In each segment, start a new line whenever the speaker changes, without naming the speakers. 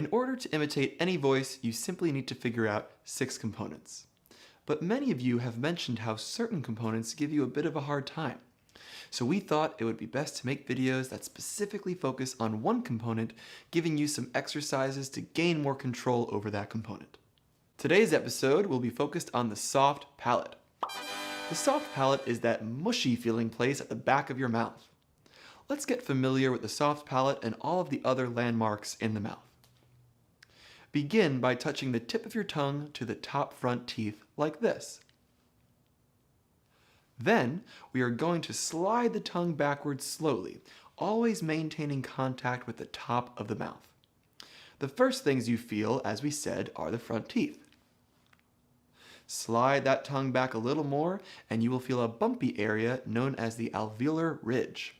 In order to imitate any voice, you simply need to figure out 6 components. But many of you have mentioned how certain components give you a bit of a hard time. So we thought it would be best to make videos that specifically focus on one component, giving you some exercises to gain more control over that component. Today's episode will be focused on the soft palate. The soft palate is that mushy feeling place at the back of your mouth. Let's get familiar with the soft palate and all of the other landmarks in the mouth. Begin by touching the tip of your tongue to the top front teeth like this. Then, we are going to slide the tongue backwards slowly, always maintaining contact with the top of the mouth. The first things you feel, as we said, are the front teeth. Slide that tongue back a little more, and you will feel a bumpy area known as the alveolar ridge.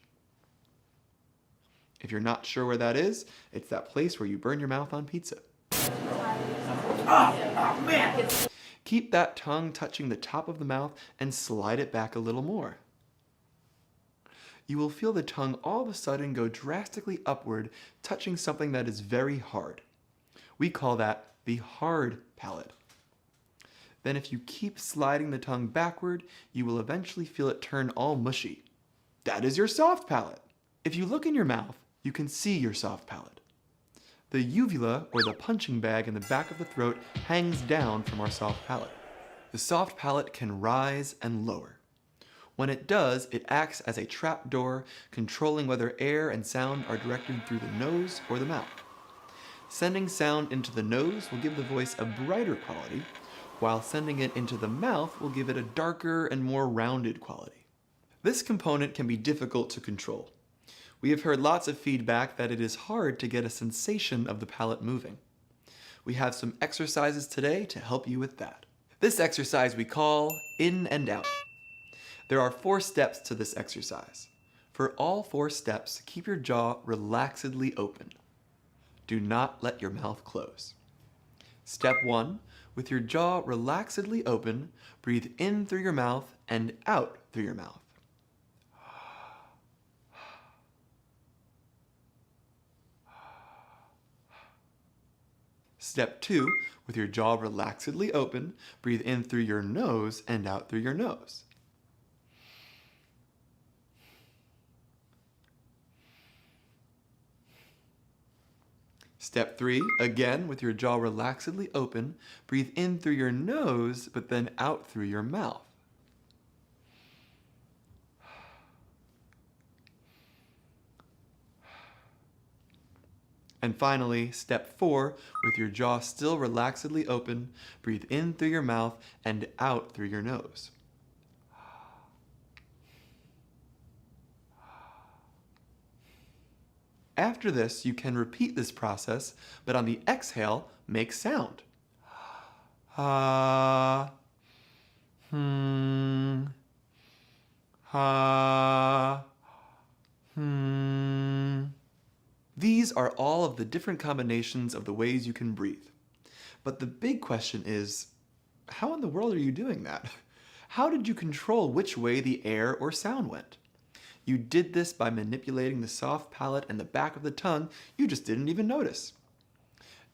If you're not sure where that is, it's that place where you burn your mouth on pizza. Oh, man! Keep that tongue touching the top of the mouth and slide it back a little more. You will feel the tongue all of a sudden go drastically upward, touching something that is very hard. We call that the hard palate. Then if you keep sliding the tongue backward, you will eventually feel it turn all mushy. That is your soft palate. If you look in your mouth, you can see your soft palate. The uvula, or the punching bag in the back of the throat, hangs down from our soft palate. The soft palate can rise and lower. When it does, it acts as a trap door, controlling whether air and sound are directed through the nose or the mouth. Sending sound into the nose will give the voice a brighter quality, while sending it into the mouth will give it a darker and more rounded quality. This component can be difficult to control. We have heard lots of feedback that it is hard to get a sensation of the palate moving. We have some exercises today to help you with that. This exercise we call in and out. There are 4 steps to this exercise. For all 4 steps, keep your jaw relaxedly open. Do not let your mouth close. Step 1. With your jaw relaxedly open, breathe in through your mouth and out through your mouth. Step 2, with your jaw relaxedly open, breathe in through your nose and out through your nose. Step 3, again with your jaw relaxedly open, breathe in through your nose, but then out through your mouth. And finally, step 4, with your jaw still relaxedly open, breathe in through your mouth and out through your nose. After this, you can repeat this process, but on the exhale, make sound. Ha, ha, These are all of the different combinations of the ways you can breathe. But the big question is, how in the world are you doing that? How did you control which way the air or sound went? You did this by manipulating the soft palate and the back of the tongue. You just didn't even notice.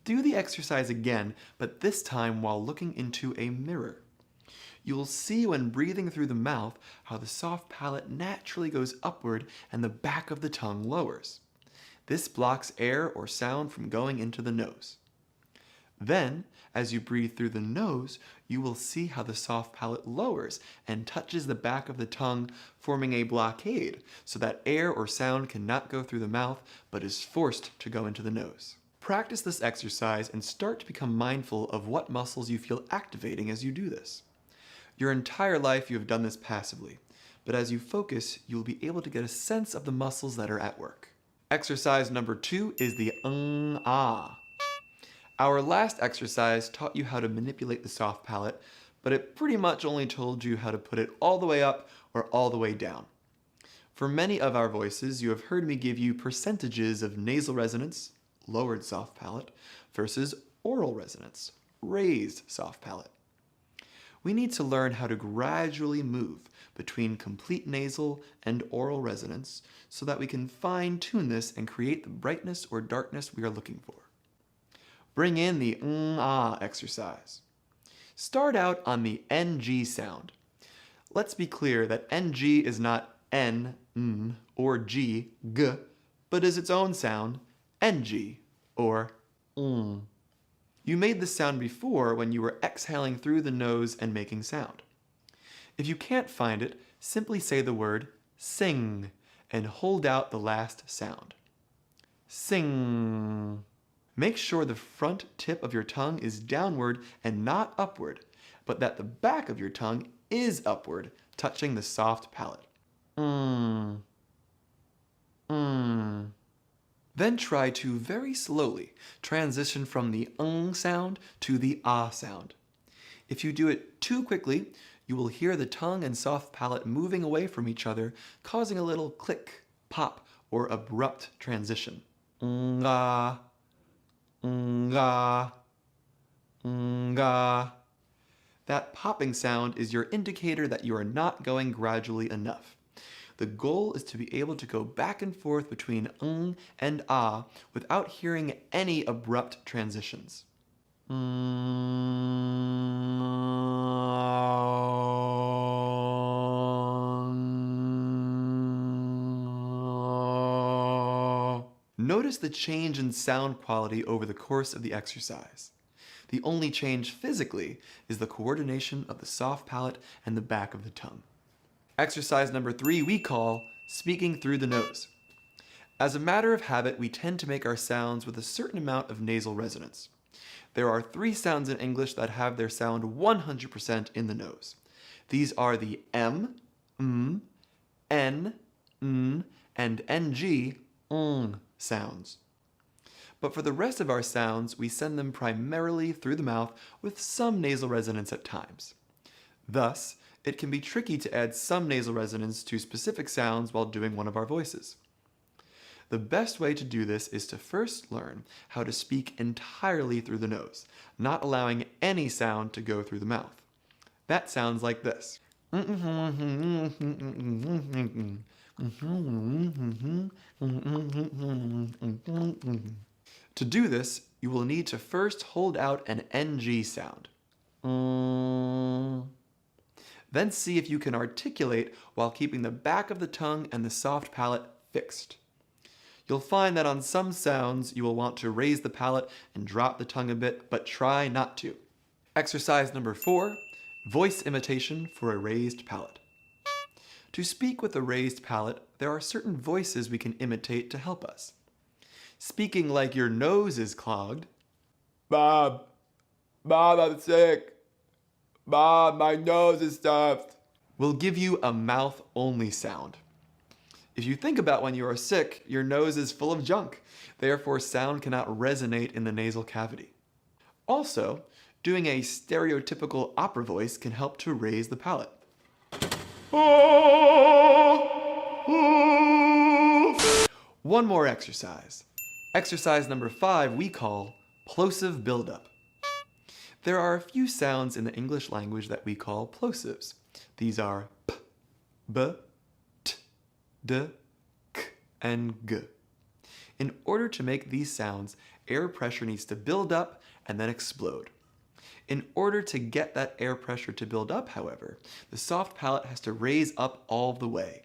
Do the exercise again, but this time while looking into a mirror. You will see when breathing through the mouth how the soft palate naturally goes upward and the back of the tongue lowers. This blocks air or sound from going into the nose. Then, as you breathe through the nose, you will see how the soft palate lowers and touches the back of the tongue, forming a blockade so that air or sound cannot go through the mouth but is forced to go into the nose. Practice this exercise and start to become mindful of what muscles you feel activating as you do this. Your entire life you have done this passively, but as you focus, you will be able to get a sense of the muscles that are at work. Exercise number 2 is the ah. Our last exercise taught you how to manipulate the soft palate, but it pretty much only told you how to put it all the way up or all the way down. For many of our voices, you have heard me give you percentages of nasal resonance, lowered soft palate, versus oral resonance, raised soft palate. We need to learn how to gradually move between complete nasal and oral resonance so that we can fine-tune this and create the brightness or darkness we are looking for. Bring in the ah exercise. Start out on the NG sound. Let's be clear that NG is not N, or G, G, but is its own sound, NG, or You made this sound before when you were exhaling through the nose and making sound. If you can't find it, simply say the word sing and hold out the last sound. Sing. Make sure the front tip of your tongue is downward and not upward, but that the back of your tongue is upward, touching the soft palate. Then try to very slowly transition from the sound to the ah sound. If you do it too quickly, you will hear the tongue and soft palate moving away from each other, causing a little click, pop, or abrupt transition. Nga, nga, nga. That popping sound is your indicator that you are not going gradually enough. The goal is to be able to go back and forth between and ah without hearing any abrupt transitions. Notice the change in sound quality over the course of the exercise. The only change physically is the coordination of the soft palate and the back of the tongue. Exercise number 3 we call speaking through the nose. As a matter of habit, we tend to make our sounds with a certain amount of nasal resonance. There are 3 sounds in English that have their sound 100% in the nose. These are the M, N, and NG, sounds. But for the rest of our sounds, we send them primarily through the mouth with some nasal resonance at times. Thus, it can be tricky to add some nasal resonance to specific sounds while doing one of our voices. The best way to do this is to first learn how to speak entirely through the nose, not allowing any sound to go through the mouth. That sounds like this. To do this, you will need to first hold out an NG sound. Then see if you can articulate while keeping the back of the tongue and the soft palate fixed. You'll find that on some sounds you will want to raise the palate and drop the tongue a bit, but try not to. Exercise number 4, voice imitation for a raised palate. To speak with a raised palate, there are certain voices we can imitate to help us. Speaking like your nose is clogged. Bob, I'm sick. Bob, my nose is stuffed. Will give you a mouth-only sound. If you think about when you are sick, your nose is full of junk. Therefore, sound cannot resonate in the nasal cavity. Also, doing a stereotypical opera voice can help to raise the palate. One more exercise. Exercise number 5 we call plosive buildup. There are a few sounds in the English language that we call plosives. These are p, b, t, d, k, and g. In order to make these sounds, air pressure needs to build up and then explode. In order to get that air pressure to build up, however, the soft palate has to raise up all the way.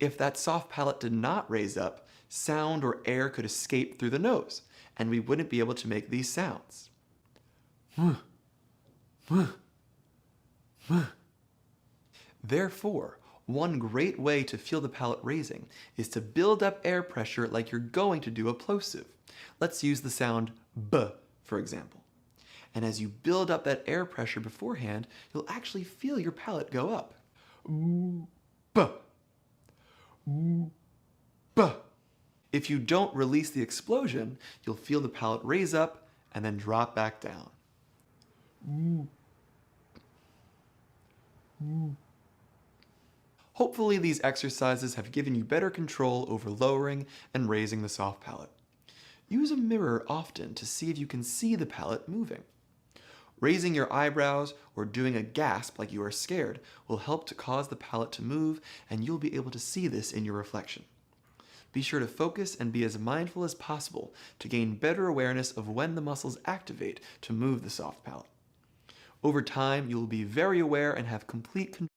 If that soft palate did not raise up, sound or air could escape through the nose, and we wouldn't be able to make these sounds. Therefore, one great way to feel the palate raising is to build up air pressure like you're going to do a plosive. Let's use the sound b, for example. And as you build up that air pressure beforehand, you'll actually feel your palate go up. B. B. If you don't release the explosion, you'll feel the palate raise up and then drop back down. Hopefully these exercises have given you better control over lowering and raising the soft palate. Use a mirror often to see if you can see the palate moving. Raising your eyebrows or doing a gasp like you are scared will help to cause the palate to move, and you'll be able to see this in your reflection. Be sure to focus and be as mindful as possible to gain better awareness of when the muscles activate to move the soft palate. Over time, you will be very aware and have complete control